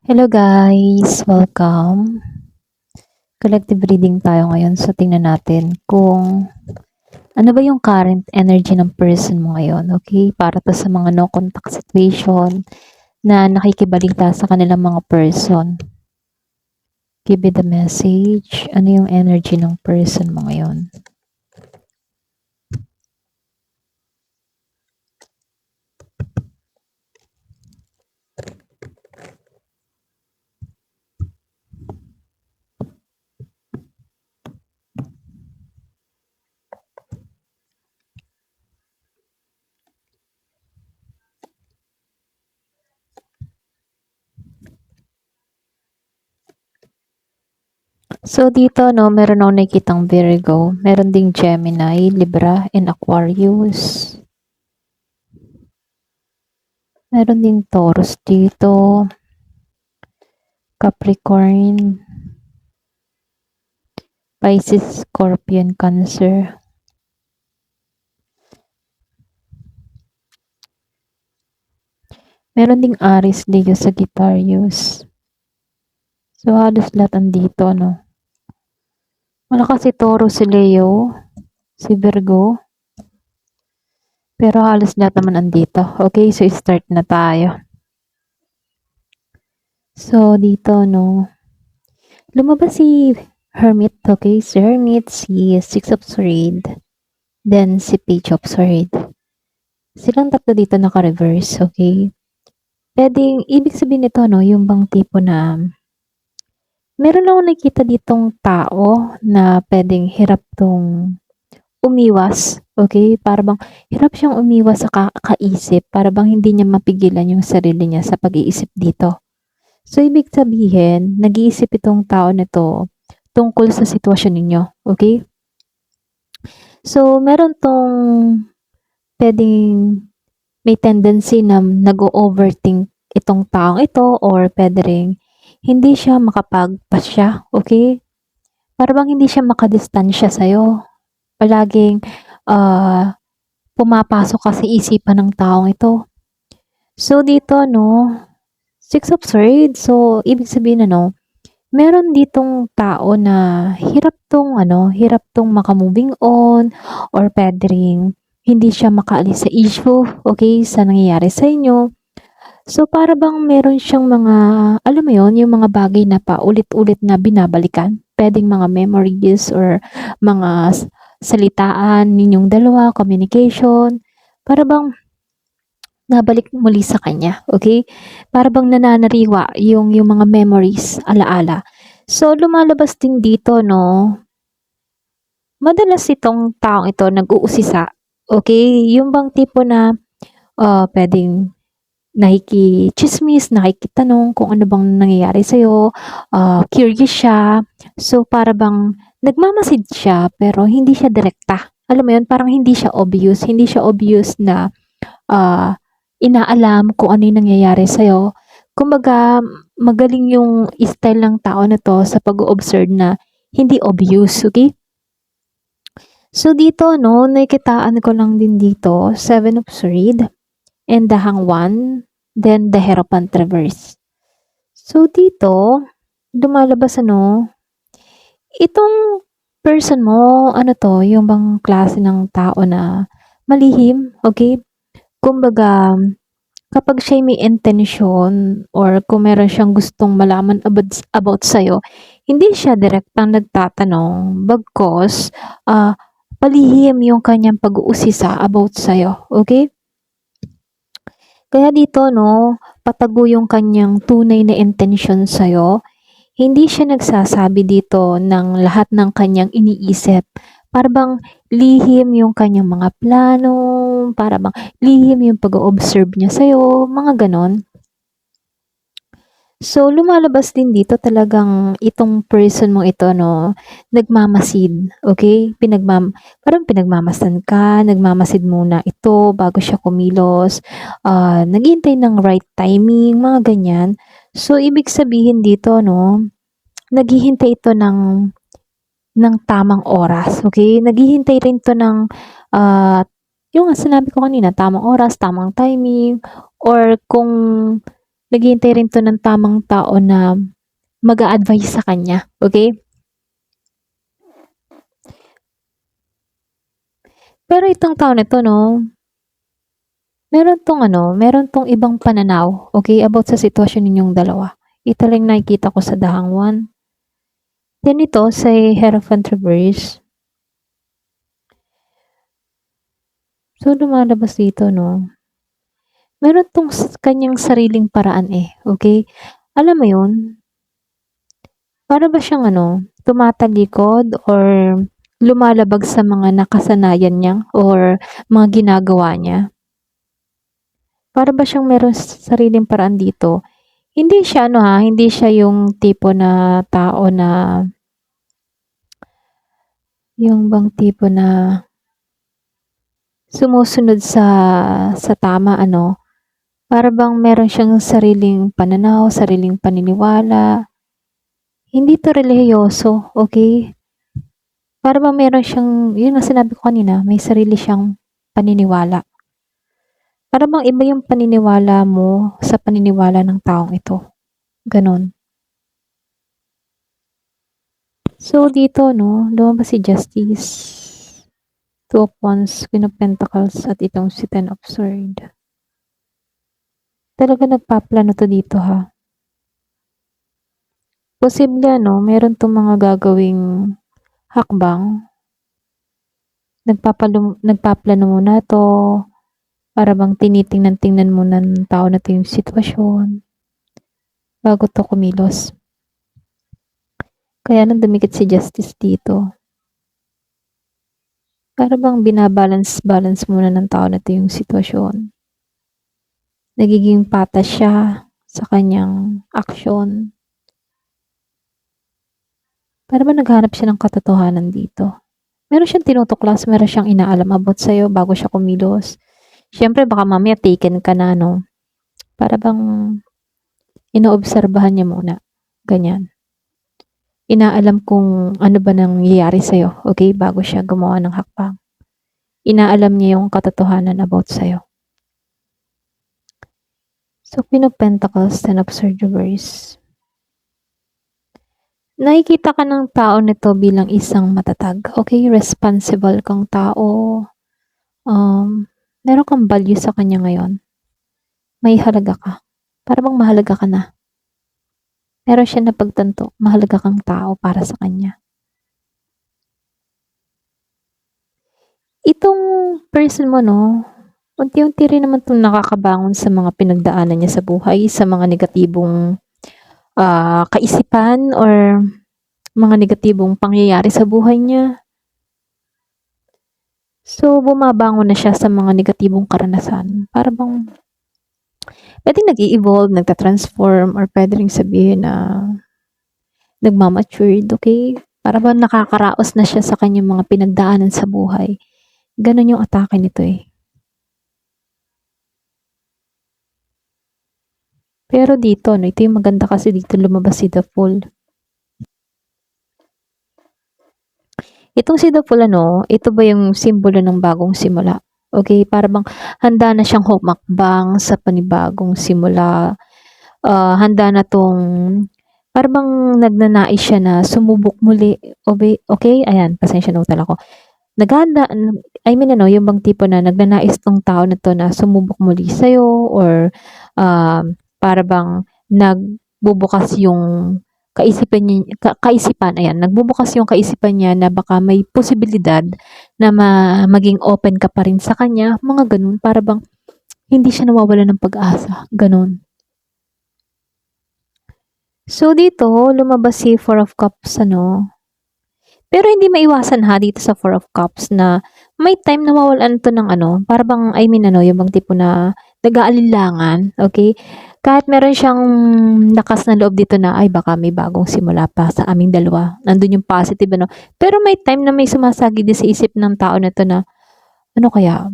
Hello guys! Welcome! Collective reading tayo ngayon. So, tingnan natin kung ano ba yung current energy ng person mo ngayon. Okay? Para to sa mga no contact situation na nakikibalita sa kanilang mga person. Give me the message. Ano yung energy ng person mo ngayon? So, dito, no, meron ako nakikitang Virgo. Meron ding Gemini, Libra, and Aquarius. Meron ding Taurus dito. Capricorn, Pisces, Scorpion, Cancer. Meron ding Aries, Leo, Sagittarius. So, halos lahat andito, no? Malakas si Taurus, si Leo, si Virgo. Pero halos lahat naman andito. Okay, so start na tayo. So, dito, no? Lumabas si Hermit, okay? Si Hermit, si Six of Swords, then si Page of Swords. Silang tatlo dito naka-reverse, okay? Pwedeng, ibig sabihin nito, no? Yung bang tipo na meron akong nakita ditong tao na pwedeng hirap tong umiwas, okay? Para bang hirap siyang umiwas sa kakaisip, para bang hindi niya mapigilan yung sarili niya sa pag-iisip dito. So, ibig sabihin, nag-iisip itong tao na to tungkol sa sitwasyon ninyo, okay? So, meron tong pwedeng may tendency na nag-overthink itong taong ito or pwede rin hindi siya makapagpasya, okay? Para bang hindi siya makadistansya sa'yo. Palaging pumapasok ka sa isipan ng taong ito. So, dito, no, Six of Swords. So, ibig sabihin, ano, meron ditong tao na hirap tong makamoving on or pwede rin hindi siya makaalis sa issue, okay, sa nangyayari sa inyo. So, para bang meron siyang mga, alam mo yon, yung mga bagay na paulit-ulit na binabalikan. Pwedeng mga memories or mga salitaan ninyong dalawa, communication. Para bang nabalik muli sa kanya, okay? Para bang nananariwa yung mga memories, alaala. So, lumalabas din dito, no? Madalas itong taong ito nag-uusisa, okay? Yung bang tipo na pwedeng nakikichismis, nakikitanong kung ano bang nangyayari sa'yo, curious siya. So, para bang nagmamasid siya, pero hindi siya direkta. Alam mo yun, parang hindi siya obvious na inaalam kung ano yung nangyayari sa'yo. Kumbaga, magaling yung style ng tao na to sa pag-observe na hindi obvious, okay? So, dito, no, nakikitaan ko lang din dito, Seven of Swords, and the Hangman, then the Hierophant reverse. So, dito, lumalabas itong person mo, ano to, yung bang klase ng tao na malihim, okay? Kumbaga, kapag siya may intention or kung meron siyang gustong malaman about sa'yo, hindi siya direktang nagtatanong, bagkos, palihim yung kanyang pag-uusisa about sa'yo, okay? Kaya dito, no, patago yung kanyang tunay na intention sa'yo. Hindi siya nagsasabi dito ng lahat ng kanyang iniisip. Para bang lihim yung kanyang mga plano, para bang lihim yung pag-observe niya sa'yo, mga ganon. So, lumalabas din dito talagang itong person mo ito, no, nagmamasid, okay? Parang pinagmamasan ka, nagmamasid muna ito bago siya kumilos, naghihintay ng right timing, mga ganyan. So, ibig sabihin dito, no, naghihintay ito ng tamang oras, okay? Naghihintay rin ito ng, yung sinabi ko kanina, tamang oras, tamang timing, or kung Naghihintay rin 'to ng tamang tao na mag-a-advice sa kanya, okay? Pero itong tao na 'to 'no, meron 'tong ibang pananaw, okay, about sa sitwasyon ninyong dalawa. Ito lang nakikita ko sa dahangwan. Then ito sa Hierophant reverse. So, lumalabas dito 'no, meron 'tong kanyang sariling paraan, okay? Alam mo 'yun, para ba siyang tumatalikod or lumalabag sa mga nakasanayan niya or mga ginagawa niya. Para ba siyang meron sariling paraan dito. Hindi siya hindi siya yung tipo na tao na yung bang tipo na sumusunod sa tama para bang meron siyang sariling pananaw, sariling paniniwala. Hindi 'to relihiyoso, okay? Para bang meron siyang, yun ang sinabi ko kanina, may sarili siyang paniniwala. Para bang iba yung paniniwala mo sa paniniwala ng taong ito. Ganon. So, dito, lumabas si Justice. Two of Wands, Queen of Pentacles, at itong si Ten of Swords. Talaga nagpaplano to dito, ha. Posible, meron tong mga gagawing hakbang. Nagpaplano muna to, para bang tinitingnan-tingnan muna ng tao na to yung sitwasyon, bago to kumilos. Kaya nang dumikit si Justice dito. Para bang binabalance muna ng tao na to yung sitwasyon. Nagiging patas siya sa kanyang aksyon. Para ba naghanap siya ng katotohanan dito? Meron siyang tinutuklas, meron siyang inaalam about sa'yo bago siya kumilos. Siyempre, baka mamaya taken ka na, para bang inoobserbahan niya muna. Ganyan. Inaalam kung ano ba nangyayari sa'yo, okay, bago siya gumawa ng hakbang. Inaalam niya yung katotohanan about sa'yo. So, Queen of Pentacles, Ten of Swords reverse. Nakikita ka ng tao nito bilang isang matatag. Okay, responsible kang tao. Meron kang value sa kanya ngayon. May halaga ka. Para bang mahalaga ka na. Meron siya napagtanto, mahalaga kang tao para sa kanya. Itong person mo, unti-unti rin naman itong nakakabangon sa mga pinagdaanan niya sa buhay, sa mga negatibong kaisipan or mga negatibong pangyayari sa buhay niya. So, bumabangon na siya sa mga negatibong karanasan. Para bang pwedeng nag-i-evolve, nagta-transform, or pwede rin sabihin na nagmamatured, okay? Para bang nakakaraos na siya sa kanyang mga pinagdaanan sa buhay. Ganon yung atake nito Pero dito, ito yung maganda kasi dito lumabas si The Fool. Itong si The Fool, ito ba yung simbolo ng bagong simula? Okay, para bang handa na siyang humakbang sa panibagong simula. Handa na tong, para bang nagnanais siya na sumubok muli. Okay, ayan, pasensya na utala ko. Naghanda, yung bang tipo na nagnanais tong tao na to na sumubok muli sa'yo or para bang nagbubukas yung nagbubukas yung kaisipan niya na baka may posibilidad na maging open ka pa rin sa kanya, mga ganun, para bang hindi siya nawawala ng pag-asa, ganun. So, dito, lumabas si Four of Cups, Pero hindi maiwasan dito sa Four of Cups na may time na mawalan to ng para bang, yung bang tipo na nag-aalinlangan, okay? Kahit meron siyang lakas na loob dito na, ay baka may bagong simula pa sa aming dalawa. Nandun yung positive, Pero may time na may sumasagi din sa isip ng tao na to na, kaya?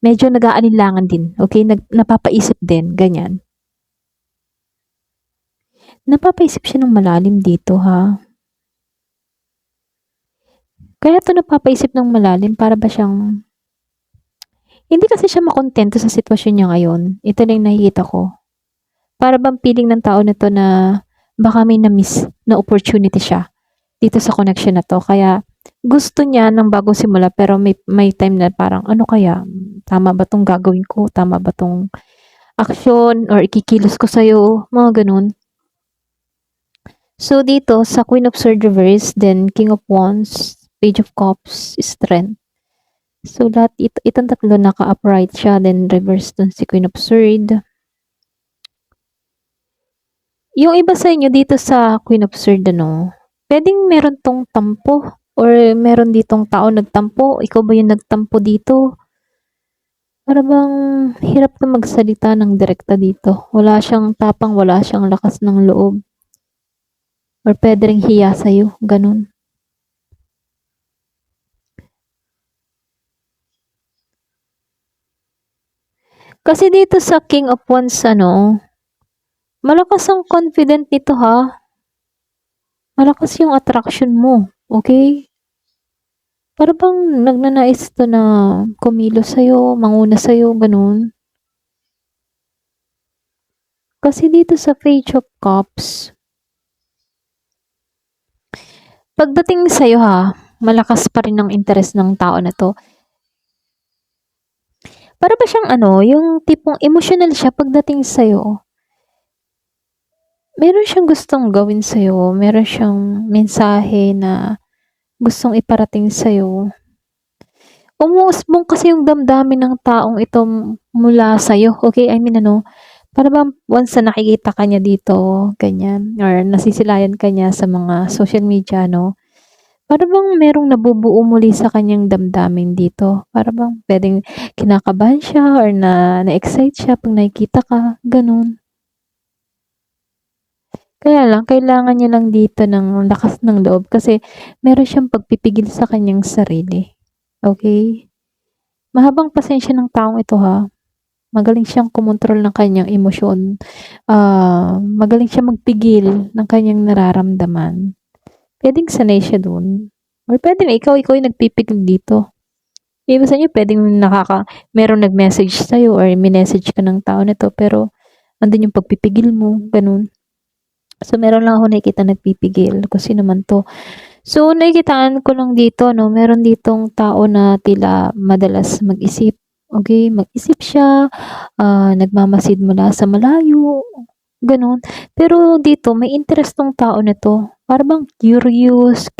Medyo nag-aalinlangan din, okay? Napapaisip din, ganyan. Napapaisip siya ng malalim dito, ha? Kaya to napapaisip ng malalim, para ba siyang hindi kasi siya makontento sa sitwasyon niya ngayon. Ito lang nakikita ko. Para bang feeling ng tao na 'to na baka may na-miss na opportunity siya dito sa connection na 'to. Kaya gusto niya ng bagong simula pero may time na parang, "Ano kaya? Tama ba 'tong gagawin ko? Tama ba 'tong aksyon or ikikilos ko sa'yo?" Mga gano'n. So, dito sa Queen of Swords reverse, then King of Wands, Page of Cups, Strength. So, lahat itong tatlo naka-upright siya, then reverse dun si Queen of Swords. Yung iba sa inyo dito sa Queen of Swords, ano, pwedeng meron tong tampo or meron ditong tao nagtampo. Ikaw ba yung nagtampo dito? Para bang hirap na magsalita ng direkta dito. Wala siyang tapang, wala siyang lakas ng loob. Or pwede ring hiya sa'yo, ganun. Kasi dito sa King of Wands, ano, malakas ang confident nito ha. Malakas yung attraction mo, okay? Para bang nagnanais to na kumilos sa'yo, manguna sa'yo, ganun. Kasi dito sa Page of Cups, pagdating sa'yo ha, malakas pa rin ang interest ng tao na to. Para ba siyang ano, yung tipong emotional siya pagdating sa'yo. Meron siyang gustong gawin sa'yo, meron siyang mensahe na gustong iparating sa'yo. Umuusbong kasi yung damdamin ng taong ito mula sa'yo, okay? I mean ano, para bang once na nakikita ka niya dito, ganyan, or nasisilayan ka niya sa mga social media, no? Para bang merong nabubuo muli sa kanyang damdamin dito. Para bang pwedeng kinakabahan siya or na-excite siya pag nakikita ka, ganun. Kaya lang, kailangan niya lang dito ng lakas ng loob kasi meron siyang pagpipigil sa kanyang sarili. Okay? Mahabang pasensya ng taong ito ha. Magaling siyang kumontrol ng kanyang emosyon. Magaling siya magpigil ng kanyang nararamdaman. Pwedeng sanay siya dun. Or pwedeng ikaw yung nagpipigil dito. Iba sa inyo, pwedeng merong nag-message sa'yo or minessage ka ng tao na to, pero andun yung pagpipigil mo, ganun. So, meron lang ako nakikita nagpipigil. Kung sino man to. So, nakikitaan ko lang dito, no, meron ditong tao na tila madalas mag-isip. Okay, mag-isip siya, nagmamasid mula sa malayo, ganun. Pero dito, may interest tong tao na to. Para bang curious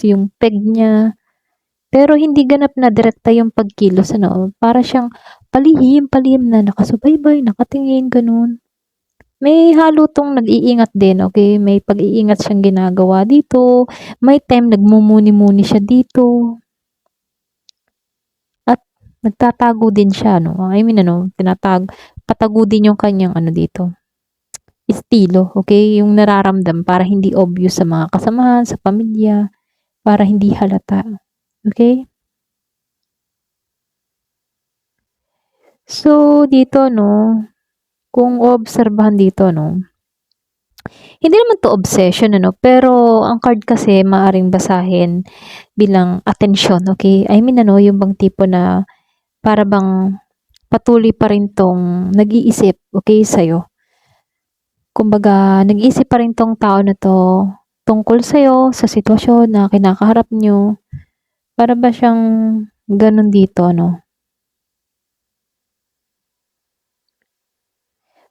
yung peg niya. Pero hindi ganap na direkta yung pagkilos, ano. Para siyang palihim na nakasubaybay, nakatingin, ganun. May halo 'tong nag-iingat din, okay? May pag-iingat siyang ginagawa dito, may time nagmumuni-muni siya dito. At nagtatago din siya 'no, I mean ano, patago din yung kanyang ano dito, estilo, okay? Yung nararamdam para hindi obvious sa mga kasamahan, sa pamilya, para hindi halata, okay? So, dito 'no, kung oobserbahan dito 'no, hindi naman 'to obsession ano, pero ang card kasi maaaring basahin bilang atensyon, okay? I mean ano, yung bang tipo na para bang patuloy pa rin 'tong nag-iisip, okay, sa'yo. Kumbaga, nag-iisip pa rin 'tong tao na 'to tungkol sa'yo, sa sitwasyon na kinakaharap niyo. Para ba siyang gano'n dito 'no?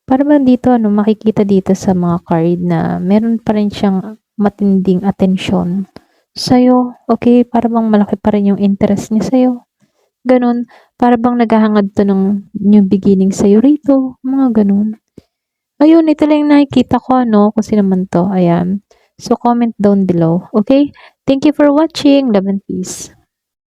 Para bang dito ano, makikita dito sa mga card na meron pa rin siyang matinding atensyon sa'yo, okay? Para bang malaki pa rin yung interest niya sa'yo, gano'n. Para bang naghahangad 'to ng new beginning sa'yo rito, mga gano'n. Ayun, ito lang yung nakikita ko ano, kung sino man 'to, ayan. So, comment down below, okay? Thank you for watching. Love and peace.